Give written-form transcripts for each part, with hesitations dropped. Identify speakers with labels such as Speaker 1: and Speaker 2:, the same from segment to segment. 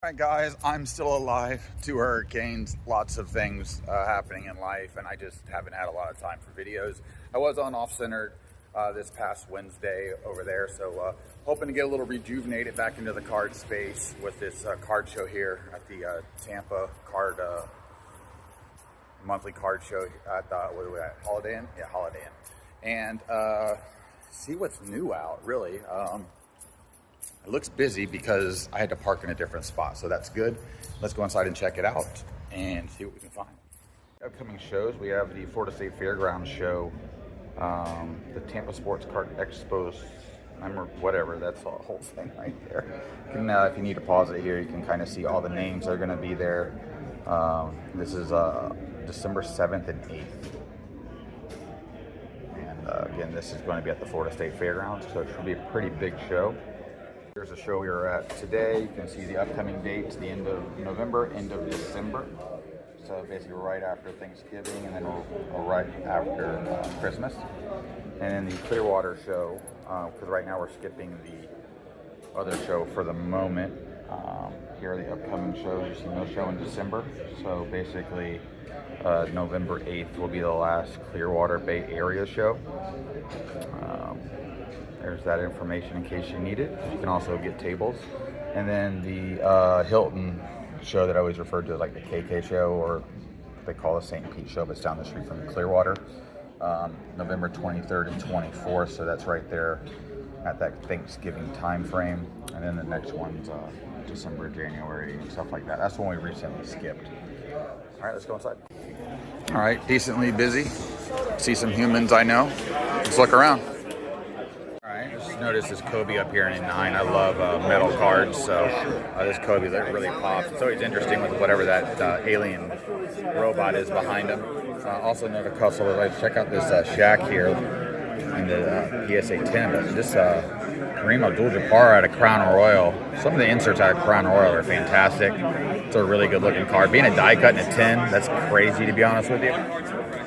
Speaker 1: All right, guys, I'm still alive. 2 hurricanes, lots of things happening in life, and I just haven't had a lot of time for videos. I was on Off-Centered this past Wednesday over there, so hoping to get a little rejuvenated back into the card space with this card show here at the Tampa monthly card show at what are we at? Holiday Inn? Yeah, Holiday Inn. And see what's new out, really. It looks busy because I had to park in a different spot, so that's good. Let's go inside and check it out and see what we can find. Upcoming shows, we have the Florida State Fairgrounds show, the Tampa Sports Card Expo, whatever, that's the whole thing right there. You can, if you need to pause it here, you can kind of see all the names that are going to be there. This is December 7th and 8th. And again, this is going to be at the Florida State Fairgrounds, so it should be a pretty big show. Here's a show we are at today. You can see the upcoming dates, the end of November, end of December. So basically right after Thanksgiving and then right after Christmas. And then the Clearwater show, because right now we're skipping the other show for the moment. Here are the upcoming shows. You see no show in December. So basically November 8th will be the last Clearwater Bay Area show. There's that information in case you need it. You can also get tables. And then the Hilton show that I always refer to as like the KK show, or they call the St. Pete show, but it's down the street from Clearwater. November 23rd and 24th, so that's right there at that Thanksgiving time frame. And then the next one's December, January, and stuff like that. That's the one we recently skipped. All right, let's go inside. All right, decently busy. See some humans I know. Let's look around. Just noticed this Kobe up here in 9. I love metal cards, so this Kobe really pops. It's always interesting with whatever that alien robot is behind him. Also another couple of check out this Shaq here in the PSA 10. But this Kareem Abdul-Jabbar out of Crown Royal. Some of the inserts out of Crown Royal are fantastic. It's a really good looking card. Being a die cut in a 10, that's crazy to be honest with you.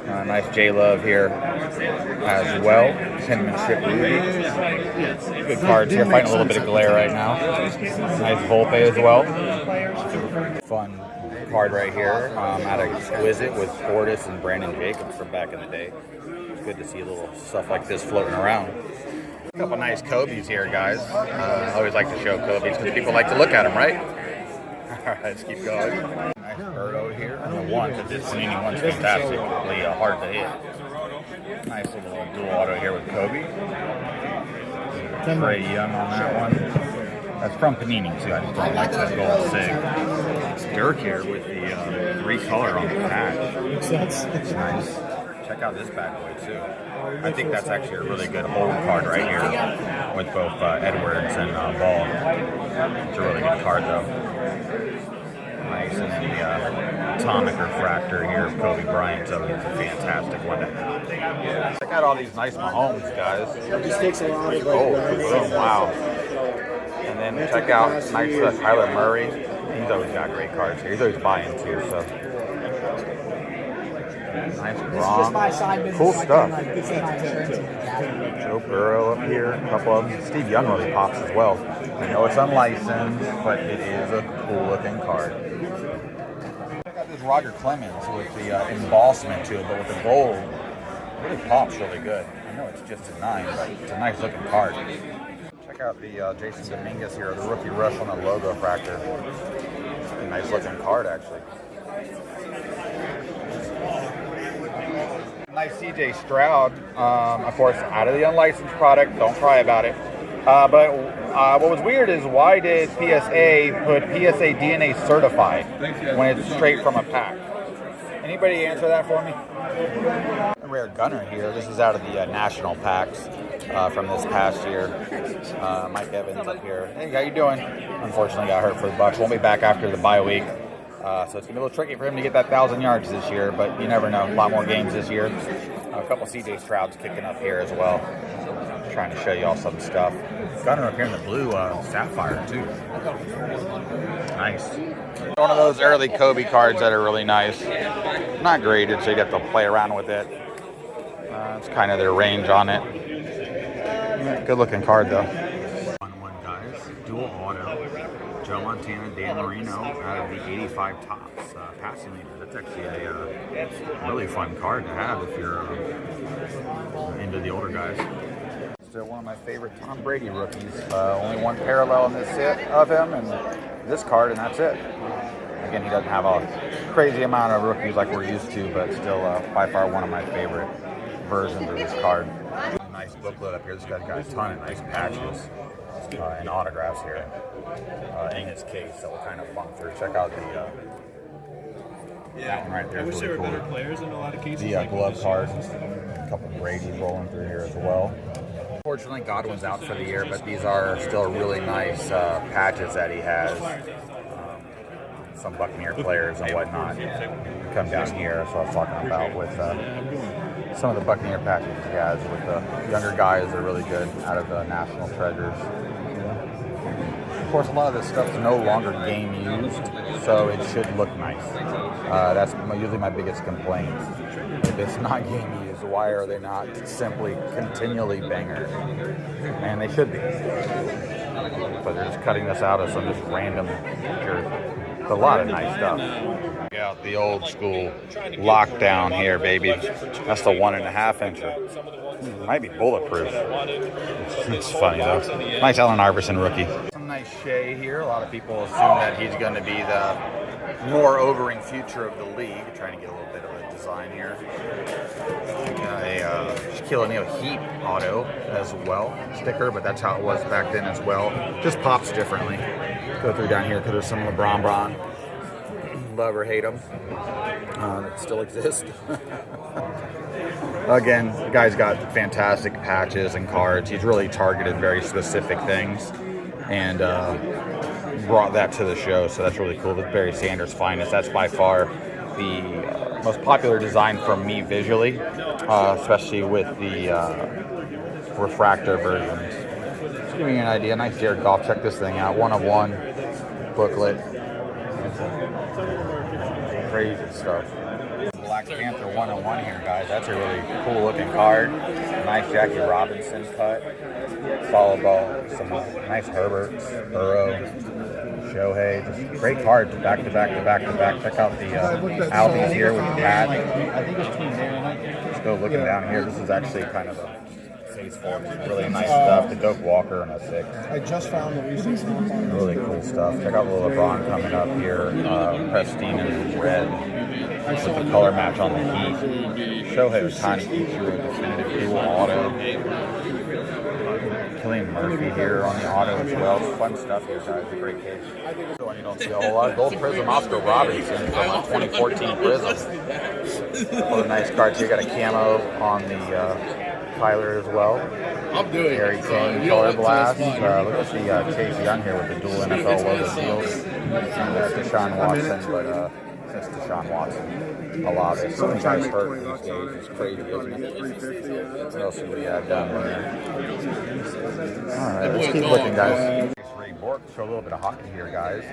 Speaker 1: Nice J-Love here as well. Penmanship Ruby. Good cards here. Fighting a little bit of glare right now. Nice Volpe as well. Fun card right here out of Exquisite with Portis and Brandon Jacobs from back in the day. It's good to see little stuff like this floating around. A couple nice Kobe's here, guys. I always like to show Kobe's because people like to look at them, right? All right, let's keep going. Nice Birdo here. And the 1, because this Panini 1's fantastically hard to hit. Nice little dual auto here with Kobe. Trey Young on that one. That's from Panini too. I just don't like that gold sig. Dirk here with the 3 color on the patch. Nice. Check out this bad boy too. I think that's actually a really good hold card right here with both Edwards and Ball. It's a really good card though. Nice, and then the Atomic Refractor here of Kobe Bryant, so it's a fantastic one to have. Check out all these nice Mahomes, guys.
Speaker 2: It just takes a lot of
Speaker 1: wow. And then check out nice Kyler Murray. He's always got great cards here. He's always buying too, so. Nice Gronk. Cool stuff. Joe Burrow up here, a couple of them. Steve Young really pops as well. I know it's unlicensed, but it is a cool looking card. Check out this Roger Clemens with the embossment to it, but with the gold. It really pops really good. I know it's just a 9, but it's a nice looking card. Check out the Jason Dominguez here, the rookie rush on the logo fractor. A nice looking card actually. Nice CJ Stroud, of course, out of the unlicensed product. Don't cry about it. But what was weird is why did PSA put PSA DNA certified when it's straight from a pack? Anybody answer that for me? A rare gunner here. This is out of the national packs from this past year. Mike Evans up here. Hey, how you doing? Unfortunately got hurt for the Bucs. Won't be back after the bye week. So it's going to be a little tricky for him to get that 1,000 yards this year, but you never know. A lot more games this year. A couple CJ Strouds kicking up here as well. Trying to show you all some stuff. Gunner up here in the blue Sapphire, too. Nice. One of those early Kobe cards that are really nice. Not graded, so you have to play around with it. It's kind of their range on it. Good looking card, though. 1-1, guys. Dual auto. Joe Montana, Dan Marino out of the 85 Tops passing leader. That's actually a really fun card to have if you're into the older guys. Still one of my favorite Tom Brady rookies. Only one parallel in this set of him, and this card, and that's it. Again, he doesn't have a crazy amount of rookies like we're used to, but still by far one of my favorite versions of this card. Nice booklet up here. This guy's got a ton of nice patches and autographs here in his case that we'll kind of bump through. Check out the that one right there.
Speaker 2: I wish
Speaker 1: really
Speaker 2: there were
Speaker 1: cool.
Speaker 2: better players in a lot of cases.
Speaker 1: The
Speaker 2: like
Speaker 1: glove cards, a couple of Brady's rolling through here as well. Unfortunately, Godwin's out for the year, but these are still really nice patches that he has. Some Buccaneer players and whatnot come down here. That's what I was talking about with some of the Buccaneer patches he has with the younger guys. They're really good out of the National Treasures. Of course, a lot of this stuff is no longer game used, so it should look nice. That's usually my biggest complaint. If it's not game used, why are they not simply continually bangers? And they should be. But they're just cutting this out of some just random pictures. It's a lot of nice stuff. Check out the old school lockdown here, baby. That's the 1.5 incher. Might be bulletproof. It's funny though. Nice Allen Iverson rookie. Some nice Shea here. A lot of people assume that he's going to be the more overing future of the league. Trying to get a little bit of a design here. A Shaquille O'Neal Heat auto as well sticker, but that's how it was back then as well. Just pops differently. Go through down here because there's some LeBron Bron. Love or hate them. That still exist. Again, the guy's got fantastic patches and cards. He's really targeted very specific things and brought that to the show, so that's really cool. The Barry Sanders finest. That's by far the most popular design for me visually, especially with the refractor versions. Just giving you an idea. Nice Jared Goff. Check this thing out. 1 of 1 booklet. Crazy stuff. Black Panther 1 of 1 here, guys. That's a really cool looking card. Nice Jackie Robinson cut. Followed by some nice Herberts, Burrow, Shohei. Just great cards, back to back to back to back. Check out the Albies here with the bat. Just go looking down here. This is actually kind of a face for it. Really nice stuff. The Doak Walker and a 6.
Speaker 3: I just found the recent
Speaker 1: Really cool stuff. Check out the LeBron coming up here. Pristine in red with the color match on the Heat. Shohei Ohtani keeps you a definitive dual auto. Killian Murphy here on the auto as well. It's fun stuff here, guys. A great case. So you don't see a whole lot. Gold Prism Oscar Robertson from a 2014 Prism. All the nice cards here. Got a camo on the Tyler as well.
Speaker 3: I'm doing
Speaker 1: Harry Kane, Color Blast. Look at the Chase Young here with the dual NFL logo deals. And Deshaun Watson, but since Deshaun Watson, a lot of it. So many guys hurt these days. It's crazy, isn't it? What else do we have down there? All right, let's keep looking, guys. Bork, show a little bit of hockey here, guys.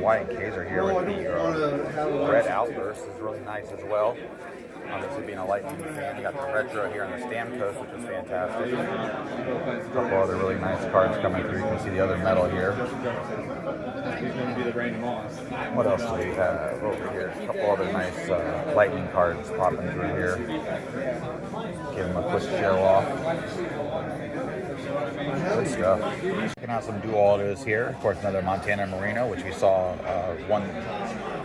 Speaker 1: Wyatt Kaiser here with the Red Outburst is really nice as well. Obviously being a Lightning fan, you got the retro here on the Stamkos, which is fantastic. A couple other really nice cards coming through. You can see the other metal here. What else do we have over here? A couple other nice Lightning cards popping through here. Give them a quick show off. Good stuff. Checking out some dual autos here. Of course, another Montana Marino, which we saw one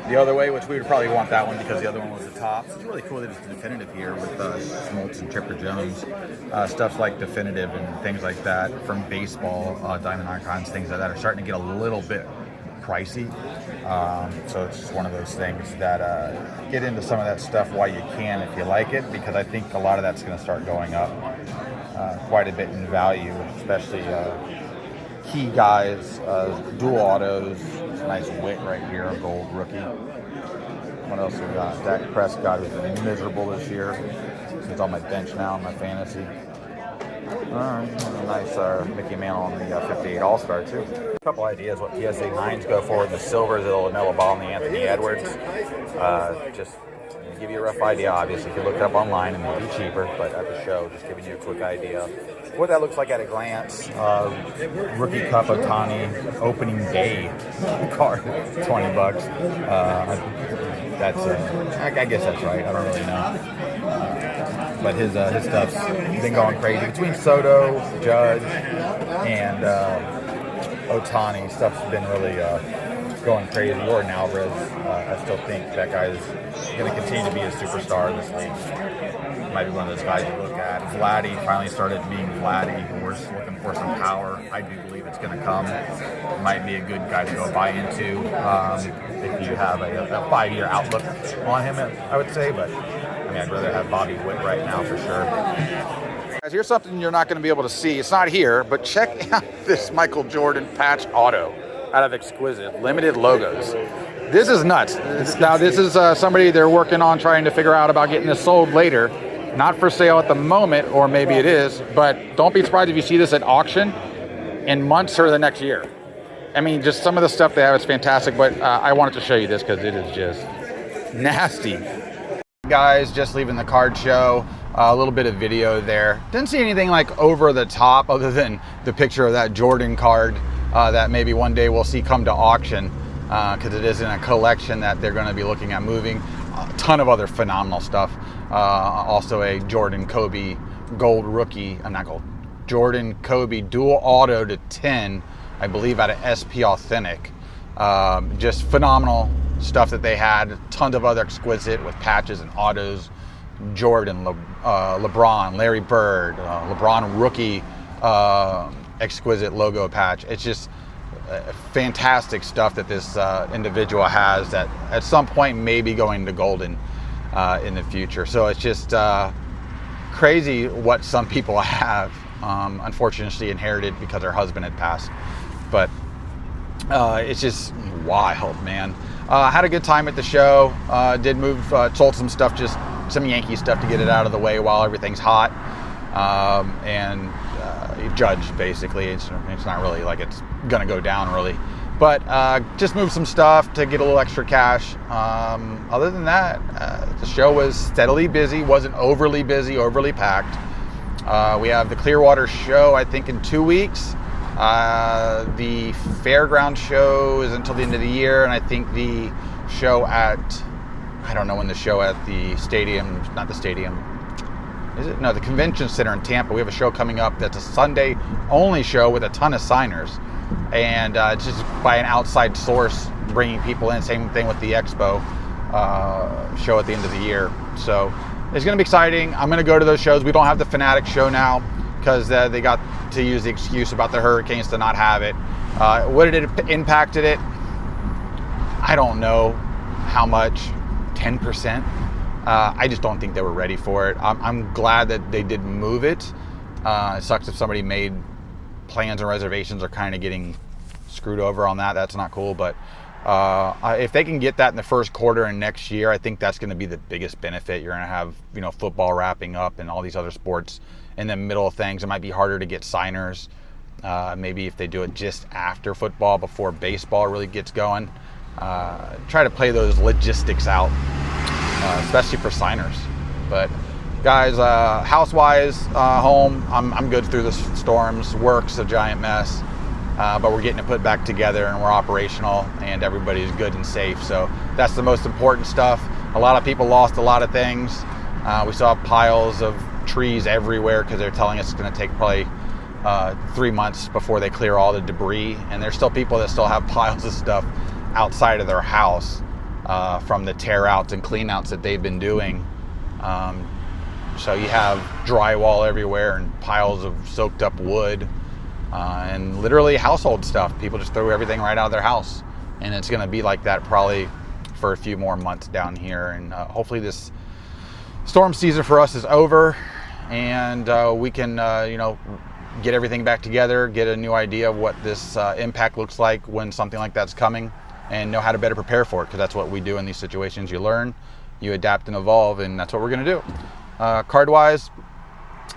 Speaker 1: the other way, which we would probably want that one because the other one was the top. It's really cool that it's definitive here with Smoltz and Chipper Jones. Stuff like definitive and things like that from baseball, Diamond Icons, things like that are starting to get a little bit pricey. So it's just one of those things that get into some of that stuff while you can if you like it, because I think a lot of that's going to start going up quite a bit in value, especially key guys, dual autos. Nice Wit right here, a gold rookie. What else we got? Dak Prescott, who's been miserable this year. He's on my bench now in my fantasy. Alright, nice Mickey Mantle on the 58 All-Star too. A couple ideas what PSA 9s go for. The silvers, the LaMelo Ball and the Anthony Edwards. Just to give you a rough idea, obviously, if you look it up online, it may be cheaper, but at the show, just giving you a quick idea what that looks like at a glance. Rookie Cup Otani opening day card, $20. I guess that's right. I don't really know. But his stuff's been going crazy. Between Soto, Judge, and Otani, stuff's been really going crazy. Jordan Alvarez, I still think that guy's going to continue to be a superstar in this league. Might be one of those guys you look at. Vladdy finally started being Vladdy. We're just looking for some power. I do believe it's going to come. Might be a good guy to go buy into if you have a 5-year outlook on him, I would say. But I mean, I'd rather have Bobby Witt right now for sure. Guys, here's something you're not going to be able to see. It's not here, but check out this Michael Jordan patch auto out of Exquisite, limited logos. This is nuts. Now, this is somebody they're working on trying to figure out about getting this sold later. Not for sale at the moment, or maybe it is, but don't be surprised if you see this at auction in months or the next year. I mean, just some of the stuff they have is fantastic, but I wanted to show you this because it is just nasty. Guys, just leaving the card show. A little bit of video there. Didn't see anything like over the top other than the picture of that Jordan card that maybe one day we'll see come to auction because it is in a collection that they're going to be looking at moving. A ton of other phenomenal stuff. Also a Jordan Kobe gold rookie, not gold, Jordan Kobe dual auto to 10, I believe out of SP Authentic. Just phenomenal stuff that they had. Tons of other Exquisite with patches and autos. Jordan, LeBron, Larry Bird, LeBron rookie Exquisite logo patch. It's just fantastic stuff that this individual has that at some point may be going to golden in the future. So it's just crazy what some people have. Unfortunately inherited because her husband had passed. But it's just wild, man. Had a good time at the show. Did move, sold some stuff, just some Yankee stuff to get it out of the way while everything's hot. And Judge, basically. It's not really like it's gonna go down really. But just moved some stuff to get a little extra cash. Other than that, the show was steadily busy, wasn't overly busy, overly packed. We have the Clearwater show, I think, in 2 weeks. The Fairground show is until the end of the year, and I think the show at, I don't know when the show at the stadium, not the stadium, is it? No, the Convention Center in Tampa. We have a show coming up that's a Sunday only show with a ton of signers. And it's just by an outside source bringing people in. Same thing with the Expo show at the end of the year. So it's going to be exciting. I'm going to go to those shows. We don't have the Fanatic show now because they got to use the excuse about the hurricanes to not have it. What did it impacted it? I don't know how much. 10%. I just don't think they were ready for it. I'm glad that they did move it. It sucks if somebody made plans and reservations are kind of getting screwed over on that. That's not cool. But if they can get that in the first quarter and next year, I think that's going to be the biggest benefit. You're going to have, football wrapping up and all these other sports in the middle of things. It might be harder to get signers. Maybe if they do it just after football, before baseball really gets going. Try to play those logistics out, especially for signers. But guys, house-wise, home, I'm good through the storms. Work's a giant mess, but we're getting it put back together and we're operational and everybody's good and safe. So that's the most important stuff. A lot of people lost a lot of things. We saw piles of trees everywhere because they're telling us it's going to take probably 3 months before they clear all the debris. And there's still people that still have piles of stuff outside of their house from the tear outs and clean outs that they've been doing. So you have drywall everywhere and piles of soaked up wood and literally household stuff. People just throw everything right out of their house. And it's going to be like that probably for a few more months down here. And hopefully this storm season for us is over and we can, get everything back together, get a new idea of what this impact looks like when something like that's coming, and know how to better prepare for it, because that's what we do in these situations. You learn, you adapt and evolve, and that's what we're going to do. Card-wise,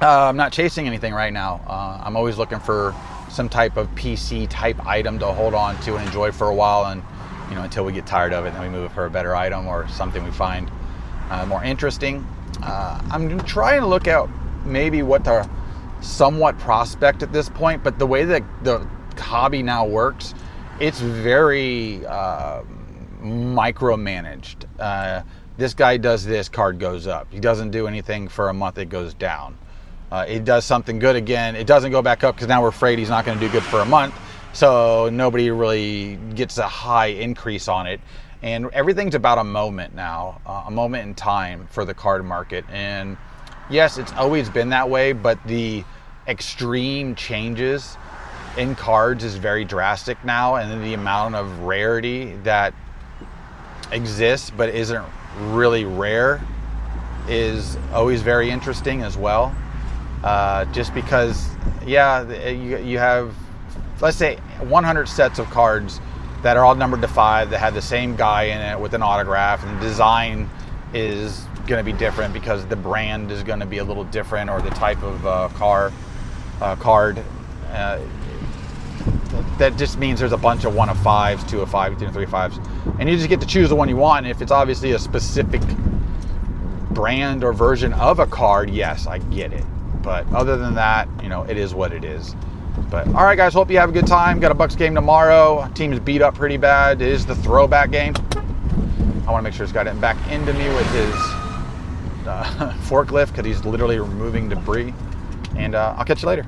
Speaker 1: I'm not chasing anything right now. I'm always looking for some type of PC type item to hold on to and enjoy for a while, and until we get tired of it, then we move it for a better item or something we find more interesting. I'm trying to look out maybe what the somewhat prospect at this point, but the way that the hobby now works, it's very micromanaged. This guy does this, card goes up. He doesn't do anything for a month, it goes down. It does something good again, it doesn't go back up because now we're afraid he's not going to do good for a month. So nobody really gets a high increase on it. And everything's about a moment now, a moment in time for the card market. And yes, it's always been that way, but the extreme changes in cards is very drastic now. And then the amount of rarity that exists but isn't really rare is always very interesting as well. Just because, yeah, you have, let's say 100 sets of cards that are all numbered to 5 that have the same guy in it with an autograph, and the design is going to be different because the brand is going to be a little different, or the type of card. That just means there's a bunch of 1 of 5s, 2 of 5s, 2 of 3 of 5s, and you just get to choose the one you want. And if it's obviously a specific brand or version of a card, yes, I get it. But other than that, you know, it is what it is. But all right, guys, hope you have a good time. Got a Bucks game tomorrow. Team's beat up pretty bad. It is the throwback game. I want to make sure this guy didn't back into me with his forklift, because he's literally removing debris. And I'll catch you later.